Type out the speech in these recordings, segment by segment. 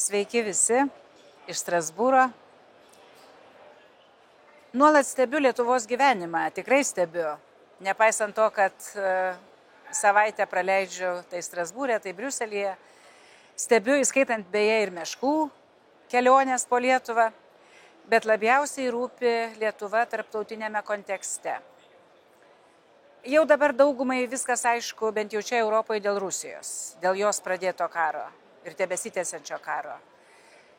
Sveiki visi iš Strasbūro. Nuolat stebiu Lietuvos gyvenimą, tikrai stebiu. Nepaisant to, kad savaitę praleidžiu tai Strasbūre, tai Briuselyje. Stebiu, įskaitant beje ir meškų kelionės po Lietuvą, bet labiausiai rūpi Lietuva tarptautinėme kontekste. Jau dabar daugumai viskas aišku, bent jau čia Europoje, dėl Rusijos, dėl jos pradėto karo ir tebesitęsiančio karo.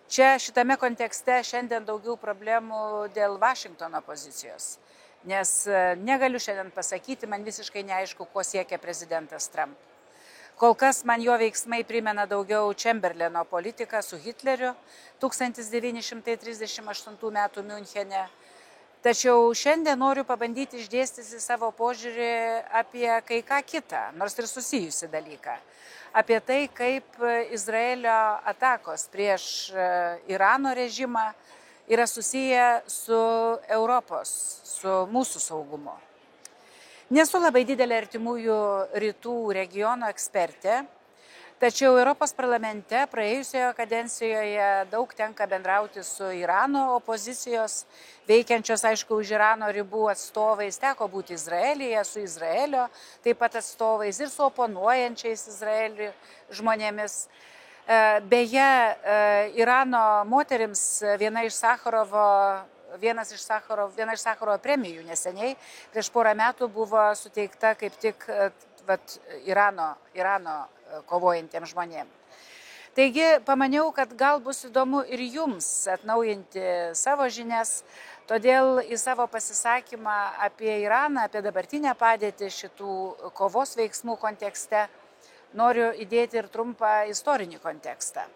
Čia šitame kontekste šiandien daugiau problemų dėl Vašingtono pozicijos, nes negaliu šiandien pasakyti, man visiškai neaišku, ko siekia prezidentas Trump. Kol kas man jo veiksmai primena daugiau Čemberleno politiką su Hitleriu 1938 metų Miunchene. Tačiau šiandien noriu pabandyti išdėstyti savo požiūrį apie kai ką kitą, nors ir susijusi dalyką. Apie tai, kaip Izraelio atakos prieš Irano režimą yra susiję su Europos, su mūsų saugumu. Nesu labai didelė artimųjų rytų regiono ekspertė, tačiau Europos parlamente praėjusioje kadencijoje daug tenka bendrauti su Irano opozicijos, veikiančios, aišku, už Irano ribų atstovais, teko būti Izraelyje, su Izraelio taip pat atstovais ir su oponuojančiais Izraelį žmonėmis. Beje, Irano moterims viena iš Sacharovo premijų neseniai, prieš porą metų buvo suteikta kaip tik Irano kovojantiems žmonėms. Taigi pamaniau, kad gal bus įdomu ir jums atnaujinti savo žinias, todėl į savo pasisakymą apie Iraną, apie dabartinę padėtį šitų kovos veiksmų kontekste noriu įdėti ir trumpą istorinį kontekstą.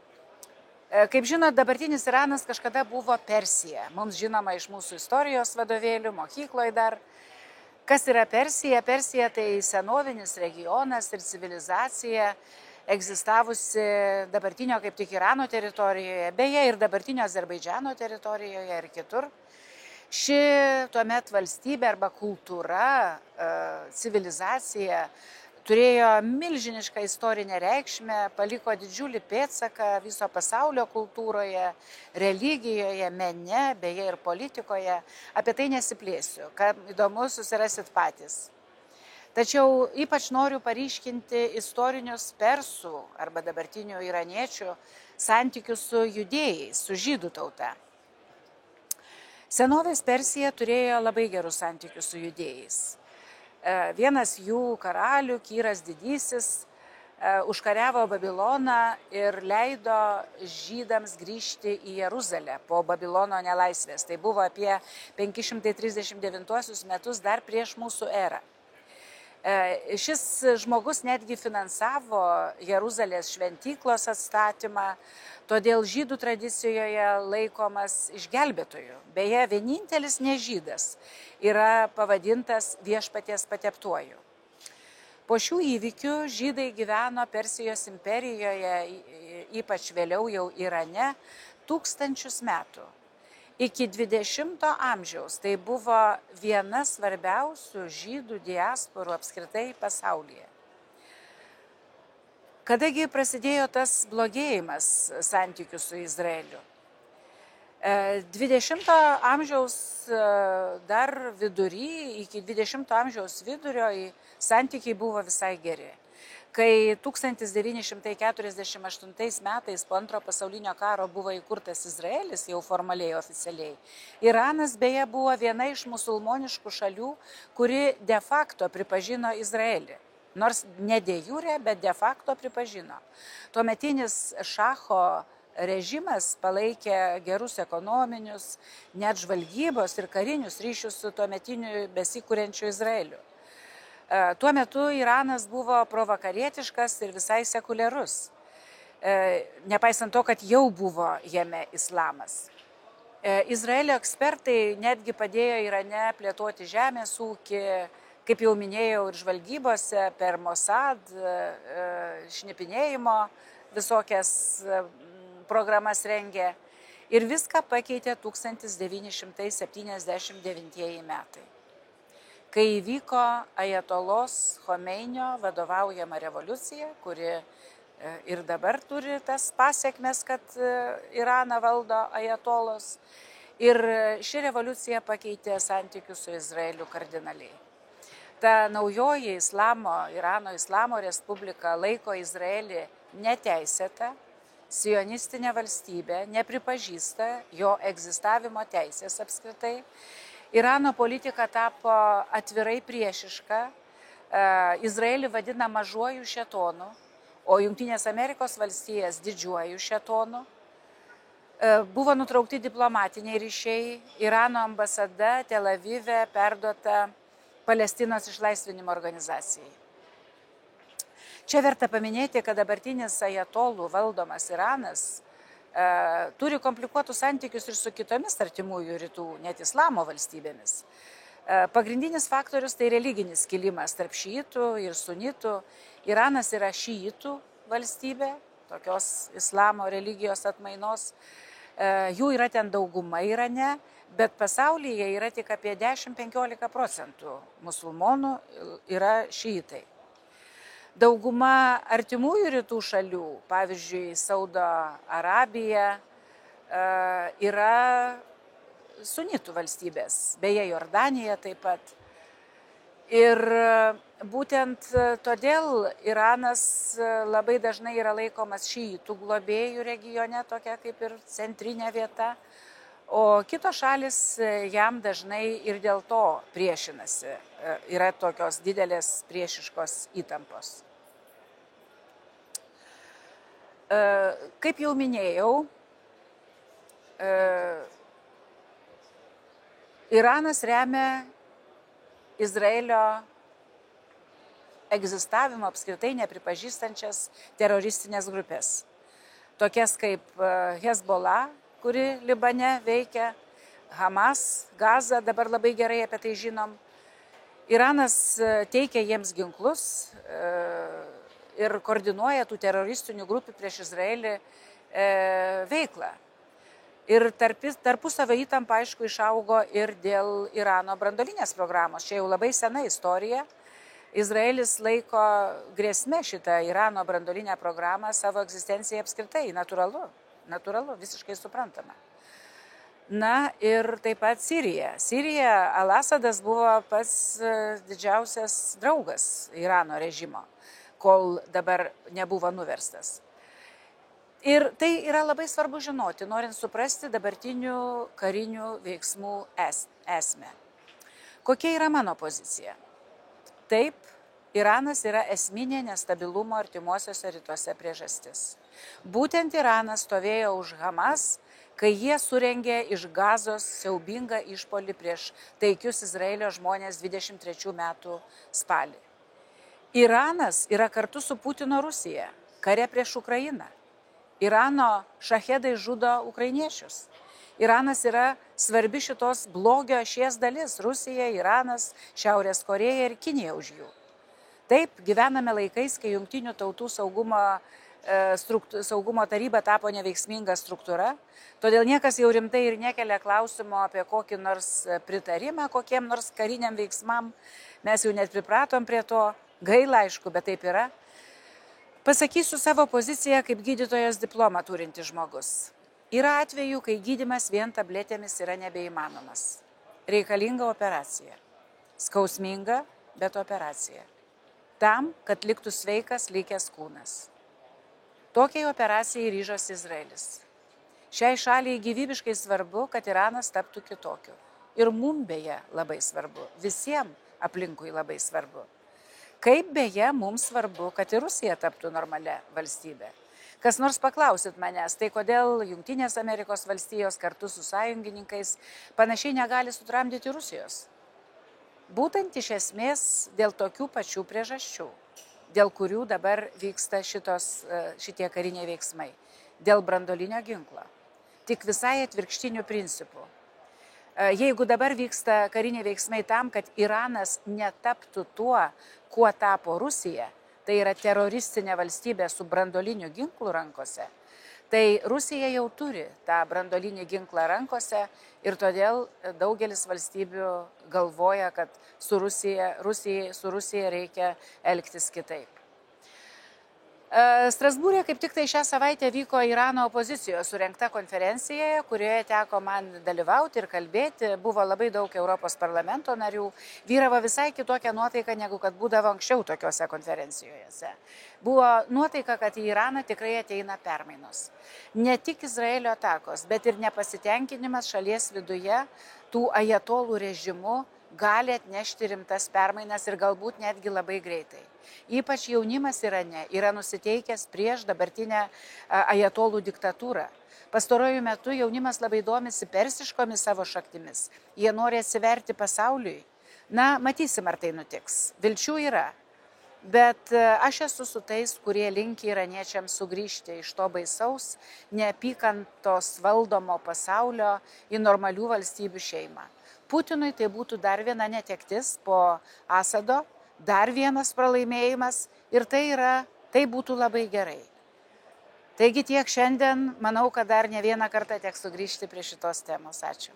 Kaip žinot, dabartinis Iranas kažkada buvo Persija. Mums žinoma iš mūsų istorijos vadovėlių, mokykloje dar. Kas yra Persija? Persija tai senovinis regionas ir civilizacija egzistavusi dabartinio kaip tik Irano teritorijoje, beje ir dabartinio Azerbaidžano teritorijoje ir kitur. Ši tuomet valstybė arba kultūra, civilizacija turėjo milžinišką istorinę reikšmę, paliko didžiulį pėdsaką viso pasaulio kultūroje, religijoje, mene, beje ir politikoje. Apie tai nesiplėsiu, kam įdomu susirasit patys. Tačiau ypač noriu paryškinti istorinius persų arba dabartinių iraniečių santykius su judėjais, su žydų tauta. Senovės Persija turėjo labai gerus santykius su judėjais. Vienas jų karalių, Kyras didysis, užkariavo Babiloną ir leido žydams grįžti į Jeruzalę po Babilono nelaisvės. Tai buvo apie 539 metus dar prieš mūsų erą. Šis žmogus netgi finansavo Jeruzalės šventyklos atstatymą, todėl žydų tradicijoje laikomas išgelbėtoju. Beje, vienintelis nežydas yra pavadintas viešpaties pateptuoju. Po šių įvykių žydai gyveno Persijos imperijoje, ypač vėliau jau Irane, 1000 metų. Iki 20 amžiaus tai buvo viena svarbiausių žydų diasporų apskritai pasaulyje. Kadagi prasidėjo tas blogėjimas santykių su Izraeliu? 20 amžiaus dar vidury, iki 20 amžiaus vidurio santykiai buvo visai geri. Kai 1948 metais po antro pasaulinio karo buvo įkurtas Izraelis, jau formaliai, oficialiai, Iranas beje buvo viena iš musulmoniškų šalių, kuri de facto pripažino Izraelį. Nors ne de jure, bet de facto pripažino. Tuometinis šacho režimas palaikė gerus ekonominius, net žvalgybos ir karinius ryšius su tuometiniu besikuriančiu Izraeliu. Tuo metu Iranas buvo provakarietiškas ir visai sekuliarus, nepaisant to, kad jau buvo jame islamas. Izraelio ekspertai netgi padėjo Irane plėtoti žemės ūkį, kaip jau minėjau, ir žvalgybose per Mossad, šnipinėjimo visokias programas rengė. Ir viską pakeitė 1979 metai. Kai įvyko ajatolos Chomeinio vadovaujama revoliucija, kuri ir dabar turi tas pasiekmes, kad Iraną valdo ajatolos. Ir ši revoliucija pakeitė santykius su Izraeliu kardinaliai. Ta naujoji Irano Islamo Respublika laiko Izraelį neteisėtą, sionistinę valstybę, nepripažįsta jo egzistavimo teisės apskritai. Irano politika tapo atvirai priešiška, Izraelį vadina mažuoju šėtonu, o Jungtinės Amerikos valstijas didžiuoju šėtonu. Buvo nutraukti diplomatiniai ryšiai, Irano ambasada Tel Avive perduota Palestinos išlaisvinimo organizacijai. Čia verta paminėti, kad dabartinis ajatolų valdomas Iranas turi komplikuotus santykius ir su kitomis artimųjų rytų, net islamo valstybėmis. Pagrindinis faktorius tai religinis skilimas tarp šiitų ir sunitų. Iranas yra šiitų valstybė, tokios islamo religijos atmainos. Jų yra ten dauguma Irane, bet pasaulyje yra tik apie 10–15% musulmonų yra šiitai. Dauguma artimųjų rytų šalių, pavyzdžiui, Saudo Arabija, yra sunitų valstybės, beje, Jordanija taip pat. Ir būtent todėl Iranas labai dažnai yra laikomas šiitų globėjų regione, tokia kaip ir centrinė vieta, o kitos šalis jam dažnai ir dėl to priešinasi. Yra tokios didelės priešiškos įtampos. Kaip jau minėjau, Iranas remia Izraelio egzistavimo apskritai nepripažįstančias teroristinės grupės, tokias kaip Hezbollah, kuri Libane veikia, Hamas, Gaza, dabar labai gerai apie tai žinom. Iranas teikia jiems ginklus ir koordinuoja tų teroristinių grupių prieš Izraelį veiklą. Ir tarpusavio įtampa, aišku, išaugo ir dėl Irano branduolinės programos. Čia jau labai sena istorija. Izraelis laiko grėsme šitą Irano branduolinę programą savo egzistencijai apskritai. Natūralu, visiškai suprantama. Na ir taip pat Sirija. Al-Asadas buvo pats didžiausias draugas Irano režimo, kol dabar nebuvo nuverstas. Ir tai yra labai svarbu žinoti, norint suprasti dabartinių karinių veiksmų esmę. Kokia yra mano pozicija? Taip, Iranas yra esminė nestabilumo artimuosiuose rytuose priežastis. Būtent Iranas stovėjo už Hamas, kai jie surengė iš Gazos siaubingą išpuolį prieš taikius Izraelio žmonės 23 metų spalį. Iranas yra kartu su Putino Rusija, kare prieš Ukrainą. Irano šahedai žudo ukrainiečius. Iranas yra svarbi šitos blogio ašies dalis - Rusija, Iranas, Šiaurės Korėja ir Kinija už jų. Taip, gyvename laikais, kai Jungtinių tautų saugumo taryba tapo neveiksminga struktūra, todėl niekas jau rimtai ir nekelia klausimo apie kokį nors pritarimą, kokiem nors kariniam veiksmam. Mes jau net pripratom prie to, gaila aišku, bet taip yra. Pasakysiu savo poziciją kaip gydytojos diplomą turinti žmogus. Yra atvejų, kai gydymas vien tabletėmis yra nebeįmanomas. Reikalinga operacija. Skausminga, bet operacija. Tam, kad liktų sveikas likęs kūnas. Tokiai operacijai ryžosi Izraelis. Šiai šaliai gyvybiškai svarbu, kad Iranas taptų kitokiu. Ir mum beje labai svarbu. Visiems aplinkui labai svarbu. Kaip beje mums svarbu, kad ir Rusija taptų normalia valstybė. Kas nors paklausit manęs, tai kodėl Jungtinės Amerikos valstijos kartu su sąjungininkais panašiai negali sutramdyti Rusijos? Būtent iš esmės dėl tokių pačių priežasčių, dėl kurių dabar vyksta šitie kariniai veiksmai. Dėl branduolinio ginklo. Tik visai atvirkštinių principų. Jeigu dabar vyksta kariniai veiksmai tam, kad Iranas netaptų tuo, kuo tapo Rusija, tai yra teroristinė valstybė su branduoliniu ginklu rankose, tai Rusija jau turi tą branduolinį ginklą rankose ir todėl daugelis valstybių galvoja, kad su Rusija reikia elgtis kitaip. Strasbūrė kaip tik tai šią savaitę vyko Irano opozicijos surengta konferencija, kurioje teko man dalyvauti ir kalbėti. Buvo labai daug Europos parlamento narių. Vyravo visai kitokia nuotaika, negu kad būdavo anksčiau tokiuose konferencijose. Buvo nuotaika, kad į Iraną tikrai ateina permainos. Ne tik Izraelio atakos, bet ir nepasitenkinimas šalies viduje tų ajatolų režimų gali atnešti rimtas permainas ir galbūt netgi labai greitai. Ypač jaunimas Irane yra nusiteikęs prieš dabartinę ajatolų diktatūrą. Pastaruoju metu jaunimas labai domisi persiškomis savo šaktimis. Jie nori atsiverti pasauliui. Na, matysim, ar tai nutiks. Vilčių yra. Bet aš esu su tais, kurie linki iraniečiams sugrįžti iš to baisaus, neapykantos valdomo pasaulio į normalių valstybių šeimą. Putinui tai būtų dar viena netektis po Asado, dar vienas pralaimėjimas ir tai būtų labai gerai. Taigi tiek šiandien, manau, kad dar ne vieną kartą teks sugrįžti prie šitos temos. Ačiū.